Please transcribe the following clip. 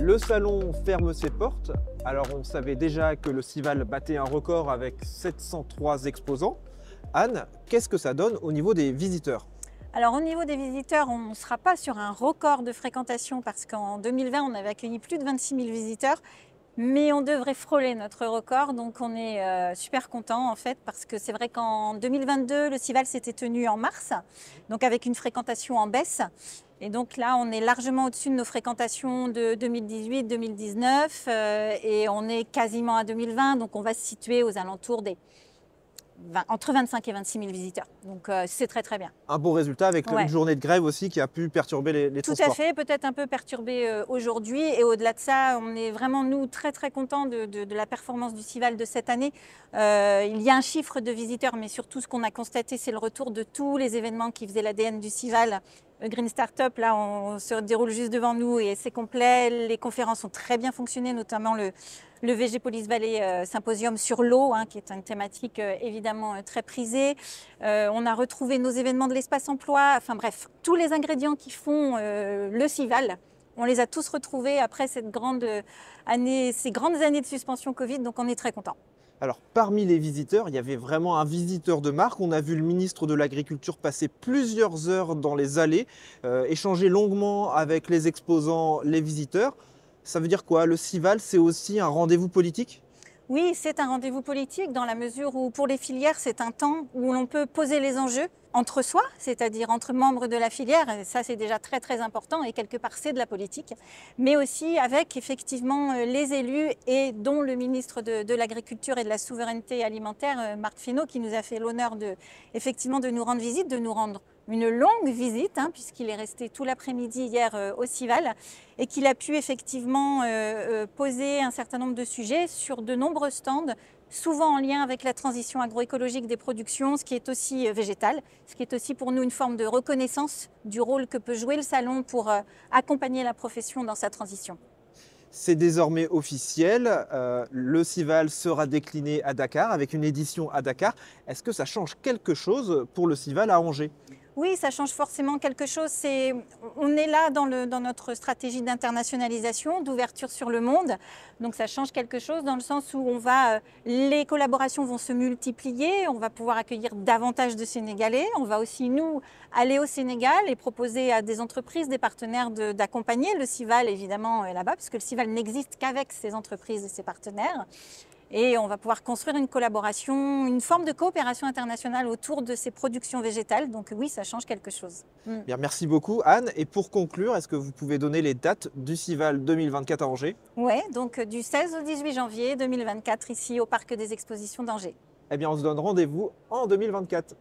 Le salon ferme ses portes. Alors on savait déjà que le Sival battait un record avec 703 exposants. Anne, qu'est-ce que ça donne au niveau des visiteurs? Alors au niveau des visiteurs, on ne sera pas sur un record de fréquentation parce qu'en 2020, on avait accueilli plus de 26 000 visiteurs, mais on devrait frôler notre record, donc on est super content en fait parce que c'est vrai qu'en 2022, le Sival s'était tenu en mars, donc avec une fréquentation en baisse. Et donc là, on est largement au-dessus de nos fréquentations de 2018-2019 et on est quasiment à 2020, donc on va se situer aux alentours des entre 25 et 26 000 visiteurs. Donc c'est très très bien. Un bon résultat avec une Ouais. journée de grève aussi qui a pu perturber les Tout à transports. fait, peut-être un peu perturbé aujourd'hui. Et au-delà de ça, on est vraiment, nous, très très contents de la performance du Sival de cette année. Il y a un chiffre de visiteurs, mais surtout ce qu'on a constaté, c'est le retour de tous les événements qui faisaient l'ADN du Sival. Green Startup, là, on se déroule juste devant nous et c'est complet. Les conférences ont très bien fonctionné, notamment le VG Police Valley Symposium sur l'eau, qui est une thématique évidemment très prisée. On a retrouvé nos événements de l'espace emploi. Enfin bref, tous les ingrédients qui font le Sival, on les a tous retrouvés après ces grandes années de suspension Covid, donc on est très contents. Alors parmi les visiteurs, il y avait vraiment un visiteur de marque. On a vu le ministre de l'Agriculture passer plusieurs heures dans les allées, échanger longuement avec les exposants, les visiteurs. Ça veut dire quoi? Le Sival, c'est aussi un rendez-vous politique? Oui, c'est un rendez-vous politique dans la mesure où pour les filières, c'est un temps où l'on peut poser les enjeux entre soi, c'est-à-dire entre membres de la filière, et ça c'est déjà très très important et quelque part c'est de la politique, mais aussi avec effectivement les élus et dont le ministre de l'Agriculture et de la Souveraineté Alimentaire, Marc Fesneau, qui nous a fait l'honneur effectivement de nous rendre visite, de nous rendre une longue visite, puisqu'il est resté tout l'après-midi hier au Sival et qu'il a pu effectivement poser un certain nombre de sujets sur de nombreux stands, souvent en lien avec la transition agroécologique des productions, ce qui est aussi végétal, ce qui est aussi pour nous une forme de reconnaissance du rôle que peut jouer le salon pour accompagner la profession dans sa transition. C'est désormais officiel, le Sival sera décliné à Dakar avec une édition à Dakar. Est-ce que ça change quelque chose pour le Sival à Angers? Oui, ça change forcément quelque chose. On est là dans notre stratégie d'internationalisation, d'ouverture sur le monde. Donc ça change quelque chose dans le sens où les collaborations vont se multiplier, on va pouvoir accueillir davantage de Sénégalais. On va aussi, nous, aller au Sénégal et proposer à des entreprises, des partenaires d'accompagner le Sival, évidemment, là-bas, parce que le Sival n'existe qu'avec ces entreprises et ses partenaires. Et on va pouvoir construire une collaboration, une forme de coopération internationale autour de ces productions végétales. Donc oui, ça change quelque chose. Bien, merci beaucoup Anne. Et pour conclure, est-ce que vous pouvez donner les dates du Sival 2024 à Angers? Oui, donc du 16 au 18 janvier 2024 ici au Parc des Expositions d'Angers. Eh bien, on se donne rendez-vous en 2024.